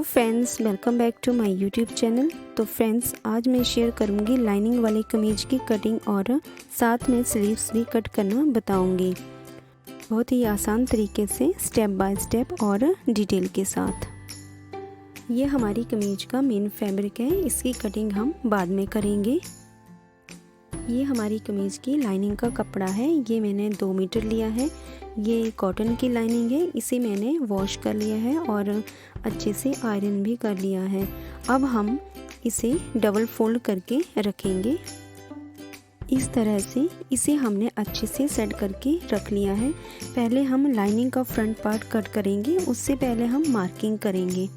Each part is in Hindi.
Hello friends, welcome back to my YouTube channel. तो फ्रेंड्स, आज मैं शेयर करूंगी लाइनिंग वाली कमीज की कटिंग और साथ में स्लीव्स भी कट करना बताऊंगी, बहुत ही आसान तरीके से, स्टेप बाय स्टेप और डिटेल के साथ। ये हमारी कमीज का मेन फैब्रिक है, इसकी कटिंग हम बाद में करेंगे। ये हमारी कमीज की लाइनिंग का कपड़ा है, ये मैंने 2 मीटर लिया है। ये कॉटन की लाइनिंग है, इसे मैंने वॉश कर लिया है और अच्छे से आयरन भी कर लिया है। अब हम इसे डबल फोल्ड करके रखेंगे। इस तरह से इसे हमने अच्छे से सेट करके रख लिया है। पहले हम लाइनिंग का फ्रंट पार्ट कट करेंगे, उससे पहले हम मार्किंग करेंगे।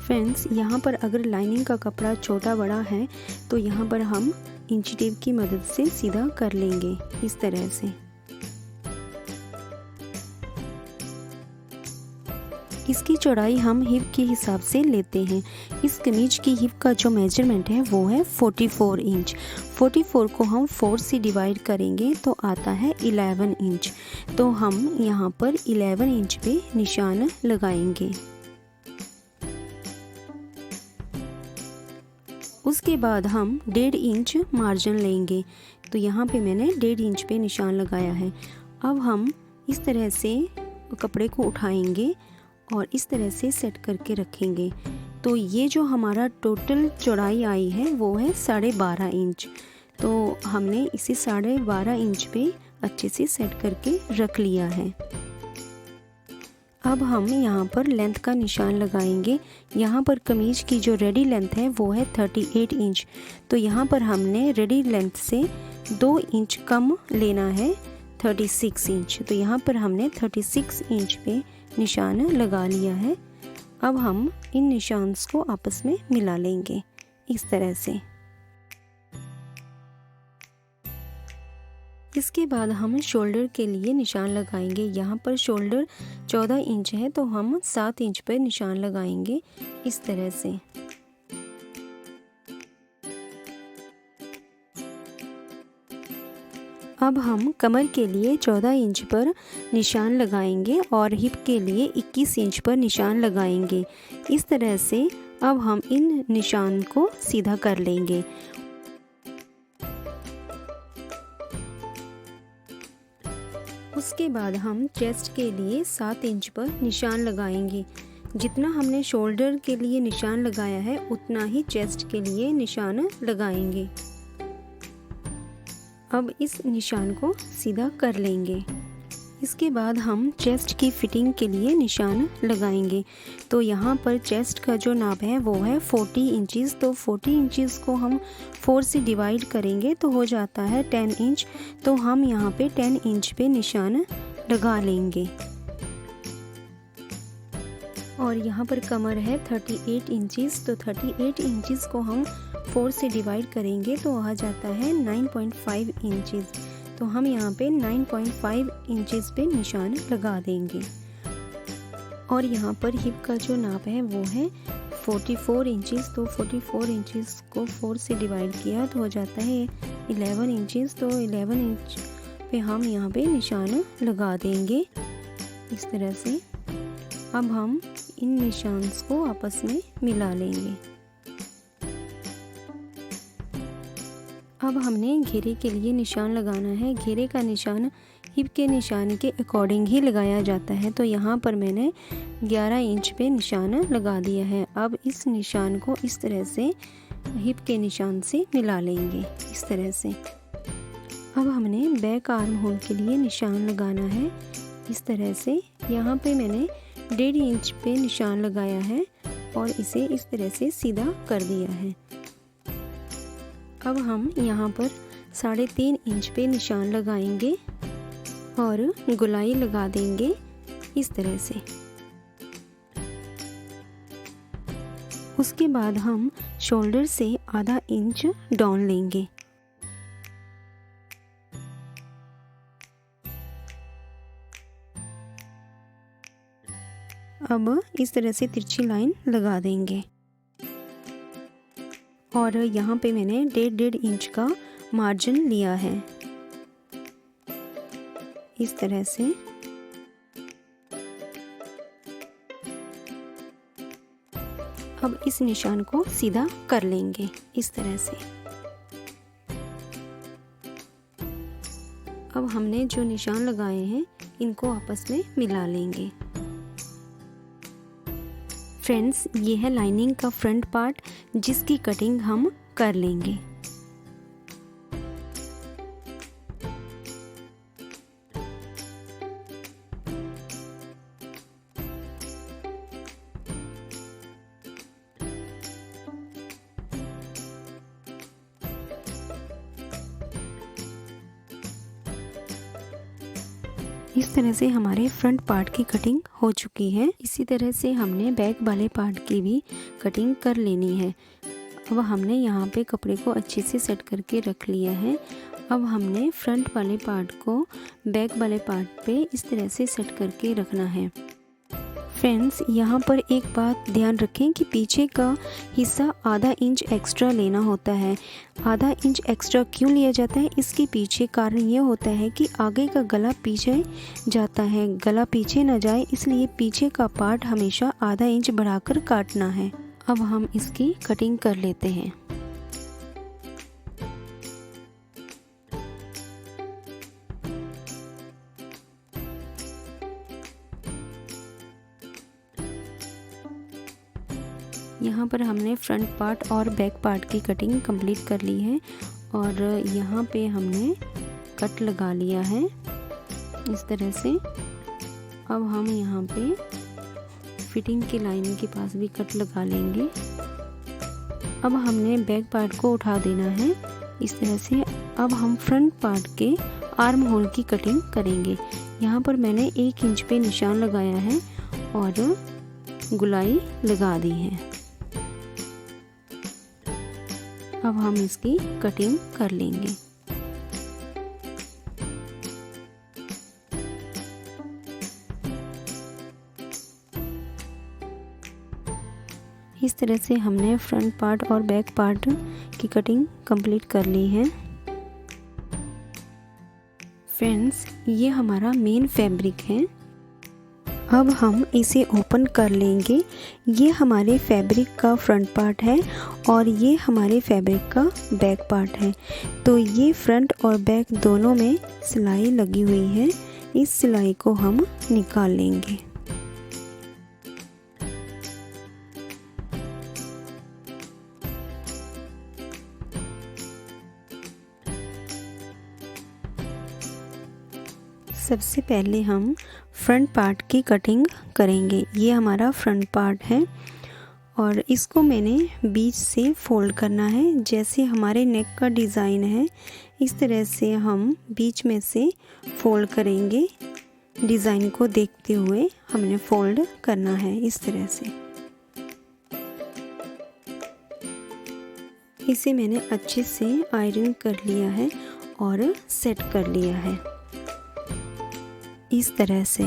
फ्रेंड्स, यहाँ पर अगर लाइनिंग का कपड़ा छोटा बड़ा है तो यहाँ पर हम इंची टेप की मदद से सीधा कर लेंगे इस तरह से। इसकी चौड़ाई हम हिप के हिसाब से लेते हैं। इस कमीज की हिप का जो मेजरमेंट है वो है 44 इंच। 44 को हम 4 से डिवाइड करेंगे तो आता है 11 इंच। तो हम यहाँ पर 11 इंच पे निशान लगाएंगे। उसके बाद हम 1.5 इंच मार्जिन लेंगे, तो यहाँ पे मैंने 1.5 इंच पे निशान लगाया है। अब हम इस तरह से कपड़े को उठाएंगे और इस तरह से सेट करके रखेंगे। तो ये जो हमारा टोटल चौड़ाई आई है वो है 12.5 इंच। तो हमने इसे 12.5 इंच पे अच्छे से सेट करके रख लिया है। अब हम यहाँ पर लेंथ का निशान लगाएंगे। यहाँ पर कमीज की जो रेडी लेंथ है वो है 38 इंच। तो यहाँ पर हमने रेडी लेंथ से 2 इंच कम लेना है, 36 इंच। तो यहाँ पर हमने 36 इंच पे निशान लगा लिया है। अब हम इन निशान्स को आपस में मिला लेंगे इस तरह से। इसके बाद हम शोल्डर के लिए निशान लगाएंगे। यहाँ पर शोल्डर 14 इंच है तो हम 7 इंच पर निशान लगाएंगे इस तरह से। अब हम कमर के लिए 14 इंच पर निशान लगाएंगे और हिप के लिए 21 इंच पर निशान लगाएंगे इस तरह से। अब हम इन निशान को सीधा कर लेंगे। उसके बाद हम चेस्ट के लिए 7 इंच पर निशान लगाएंगे। जितना हमने शोल्डर के लिए निशान लगाया है उतना ही चेस्ट के लिए निशान लगाएंगे। अब इस निशान को सीधा कर लेंगे। इसके बाद हम चेस्ट की फिटिंग के लिए निशान लगाएंगे। तो यहाँ पर चेस्ट का जो नाप है वो है 40 इंचज़। तो 40 इंचज़ को हम 4 से डिवाइड करेंगे तो हो जाता है 10 इंच। तो हम यहाँ पे 10 इंच पे निशान लगा लेंगे। और यहाँ पर कमर है 38 इंचज़। तो 38 इंचज़ को हम 4 से डिवाइड करेंगे तो आ जाता है 9.5 इंचज़। तो हम यहाँ पे 9.5 इंचज़ पे निशान लगा देंगे। और यहाँ पर हिप का जो नाप है वो है 44 इंचज़। तो 44 इंचज़ को 4 से डिवाइड किया तो हो जाता है 11 इंचज़। तो 11 इंच पे हम यहाँ पे निशान लगा देंगे इस तरह से। अब हम इन निशान्स को आपस में मिला लेंगे। अब हमने घेरे के लिए निशान लगाना है। घेरे का निशान हिप के निशान के अकॉर्डिंग ही लगाया जाता है। तो यहाँ पर मैंने 11 इंच पे निशान लगा दिया है। अब इस निशान को इस तरह से हिप के निशान से मिला लेंगे इस तरह से। अब हमने बैक आर्म होल के लिए निशान लगाना है इस तरह से। यहाँ पे मैंने 1.5 इंच पे निशान लगाया है और इसे इस तरह से सीधा कर दिया है। अब हम यहाँ पर 3.5 इंच पे निशान लगाएंगे और गोलाई लगा देंगे इस तरह से। उसके बाद हम शोल्डर से आधा इंच डाउन लेंगे। अब इस तरह से तिरछी लाइन लगा देंगे। और यहाँ पे मैंने 1.5 इंच का मार्जिन लिया है इस तरह से। अब इस निशान को सीधा कर लेंगे इस तरह से। अब हमने जो निशान लगाए हैं इनको आपस में मिला लेंगे। फ्रेंड्स, ये है लाइनिंग का फ्रंट पार्ट जिसकी कटिंग हम कर लेंगे। इस तरह से हमारे फ्रंट पार्ट की कटिंग हो चुकी है। इसी तरह से हमने बैक वाले पार्ट की भी कटिंग कर लेनी है। अब हमने यहाँ पे कपड़े को अच्छे से सेट करके रख लिया है। अब हमने फ्रंट वाले पार्ट को बैक वाले पार्ट पे इस तरह से सेट करके रखना है। फ्रेंड्स, यहाँ पर एक बात ध्यान रखें कि पीछे का हिस्सा आधा इंच एक्स्ट्रा लेना होता है। आधा इंच एक्स्ट्रा क्यों लिया जाता है, इसके पीछे कारण ये होता है कि आगे का गला पीछे जाता है, गला पीछे ना जाए, इसलिए पीछे का पार्ट हमेशा आधा इंच बढ़ाकर काटना है। अब हम इसकी कटिंग कर लेते हैं। यहाँ पर हमने फ्रंट पार्ट और बैक पार्ट की कटिंग कंप्लीट कर ली है और यहाँ पे हमने कट लगा लिया है इस तरह से। अब हम यहाँ पे फिटिंग की लाइन के पास भी कट लगा लेंगे। अब हमने बैक पार्ट को उठा देना है इस तरह से। अब हम फ्रंट पार्ट के आर्म होल की कटिंग करेंगे। यहाँ पर मैंने 1 इंच पे निशान लगाया है और गुलाई लगा दी है। अब हम इसकी कटिंग कर लेंगे। इस तरह से हमने फ्रंट पार्ट और बैक पार्ट की कटिंग कंप्लीट कर ली है। फ्रेंड्स, ये हमारा मेन फैब्रिक है। अब हम इसे ओपन कर लेंगे। ये हमारे फैब्रिक का फ्रंट पार्ट है और ये हमारे फैब्रिक का बैक पार्ट है। तो ये फ्रंट और बैक दोनों में सिलाई लगी हुई है। इस सिलाई को हम निकाल लेंगे। सबसे पहले हम फ्रंट पार्ट की कटिंग करेंगे। ये हमारा फ्रंट पार्ट है और इसको मैंने बीच से फोल्ड करना है। जैसे हमारे नेक का डिज़ाइन है इस तरह से हम बीच में से फोल्ड करेंगे। डिज़ाइन को देखते हुए हमने फोल्ड करना है इस तरह से। इसे मैंने अच्छे से आयरन कर लिया है और सेट कर लिया है इस तरह से।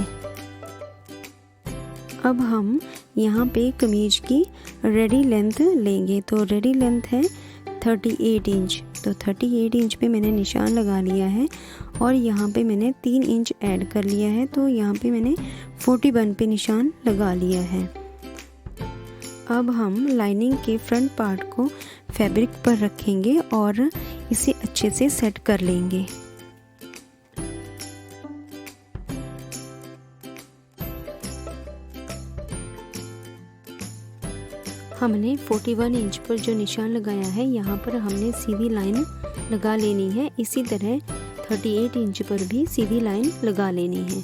अब हम यहाँ पे कमीज की रेडी लेंथ लेंगे। तो रेडी लेंथ है 38 इंच। तो 38 इंच पे मैंने निशान लगा लिया है और यहाँ पे मैंने 3 इंच ऐड कर लिया है। तो यहाँ पे मैंने 41 पे निशान लगा लिया है। अब हम लाइनिंग के फ्रंट पार्ट को फैब्रिक पर रखेंगे और इसे अच्छे से सेट कर लेंगे। हमने 41 इंच पर जो निशान लगाया है यहाँ पर हमने सीधी लाइन लगा लेनी है। इसी तरह 38 इंच पर भी सीधी लाइन लगा लेनी है।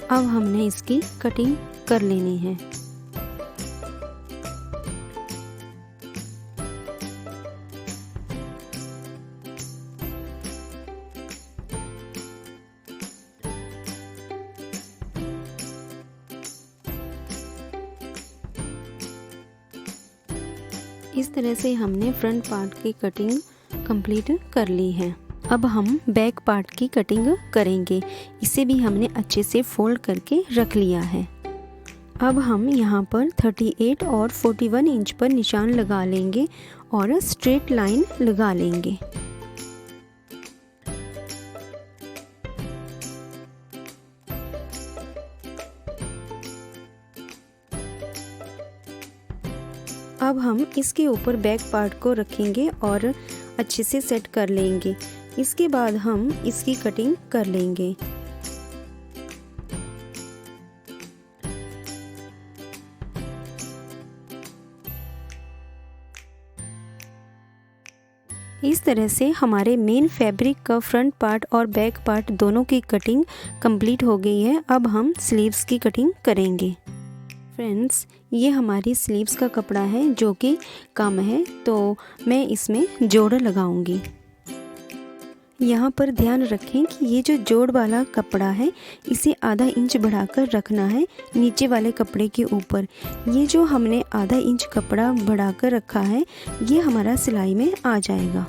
अब हमने इसकी कटिंग कर लेनी है। इस तरह से हमने फ्रंट पार्ट की कटिंग कंप्लीट कर ली है। अब हम बैक पार्ट की कटिंग करेंगे। इसे भी हमने अच्छे से फोल्ड करके रख लिया है। अब हम यहाँ पर 38 और 41 इंच पर निशान लगा लेंगे और स्ट्रेट लाइन लगा लेंगे। अब हम इसके ऊपर बैक पार्ट को रखेंगे और अच्छे से सेट कर लेंगे। इसके बाद हम इसकी कटिंग कर लेंगे। इस तरह से हमारे मेन फैब्रिक का फ्रंट पार्ट और बैक पार्ट दोनों की कटिंग कंप्लीट हो गई है। अब हम स्लीव्स की कटिंग करेंगे। फ्रेंड्स, ये हमारी स्लीव्स का कपड़ा है जो कि कम है, तो मैं इसमें जोड़ लगाऊंगी। यहाँ पर ध्यान रखें कि ये जो जोड़ वाला कपड़ा है इसे आधा इंच बढ़ाकर रखना है नीचे वाले कपड़े के ऊपर। ये जो हमने आधा इंच कपड़ा बढ़ाकर रखा है ये हमारा सिलाई में आ जाएगा।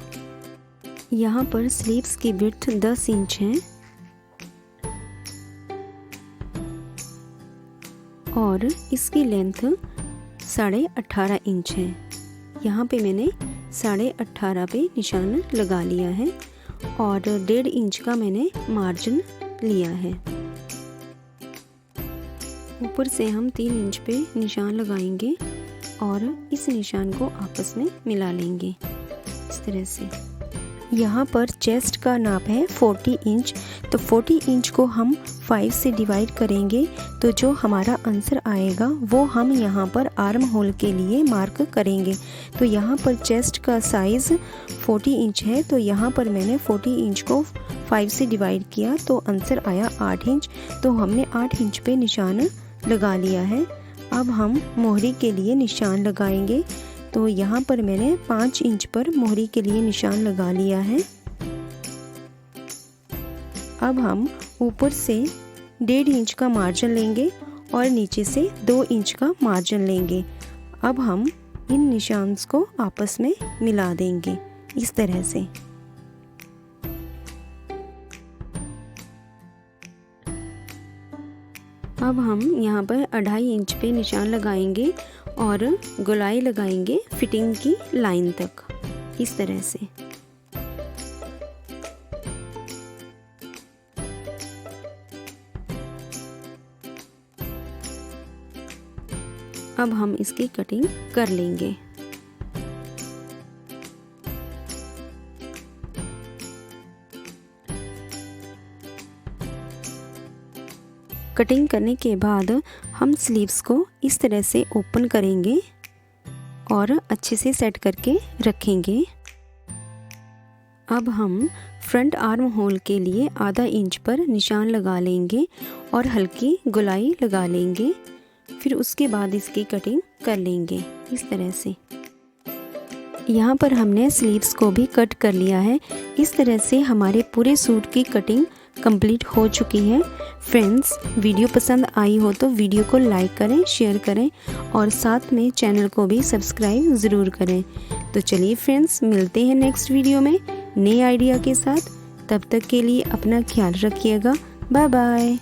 यहाँ पर स्लीव्स की विड्थ 10 इंच है और इसकी लेंथ 18.5 इंच है। यहाँ पे मैंने 18.5 पे निशान लगा लिया है और 1.5 इंच का मैंने मार्जिन लिया है। ऊपर से हम 3 इंच पे निशान लगाएंगे और इस निशान को आपस में मिला लेंगे इस तरह से। यहाँ पर चेस्ट का नाप है 40 इंच, तो 40 इंच को हम 5 से डिवाइड करेंगे तो जो हमारा आंसर आएगा वो हम यहाँ पर आर्म होल के लिए मार्क करेंगे। तो यहाँ पर चेस्ट का साइज़ 40 इंच है, तो यहाँ पर मैंने 40 इंच को 5 से डिवाइड किया तो आंसर आया 8 इंच। तो हमने 8 इंच पे निशान लगा लिया है। अब हम मोहरी के लिए निशान लगाएंगे, तो यहाँ पर मैंने 5 इंच पर मोहरी के लिए निशान लगा लिया है। अब हम ऊपर से 1.5 इंच का मार्जिन लेंगे और नीचे से 2 इंच का मार्जिन लेंगे। अब हम इन निशान्स को आपस में मिला देंगे इस तरह से। अब हम यहाँ पर 2.5 इंच पे निशान लगाएंगे और गोलाई लगाएंगे फिटिंग की लाइन तक इस तरह से। अब हम इसकी कटिंग कर लेंगे। कटिंग करने के बाद हम स्लीव्स को इस तरह से ओपन करेंगे और अच्छे से सेट करके रखेंगे। अब हम फ्रंट आर्म होल के लिए आधा इंच पर निशान लगा लेंगे और हल्की गोलाई लगा लेंगे। फिर उसके बाद इसकी कटिंग कर लेंगे इस तरह से। यहाँ पर हमने स्लीव्स को भी कट कर लिया है। इस तरह से हमारे पूरे सूट की कटिंग कंप्लीट हो चुकी है। फ्रेंड्स, वीडियो पसंद आई हो तो वीडियो को लाइक करें, शेयर करें और साथ में चैनल को भी सब्सक्राइब ज़रूर करें। तो चलिए फ्रेंड्स, मिलते हैं नेक्स्ट वीडियो में नए आइडिया के साथ। तब तक के लिए अपना ख्याल रखिएगा। Bye bye.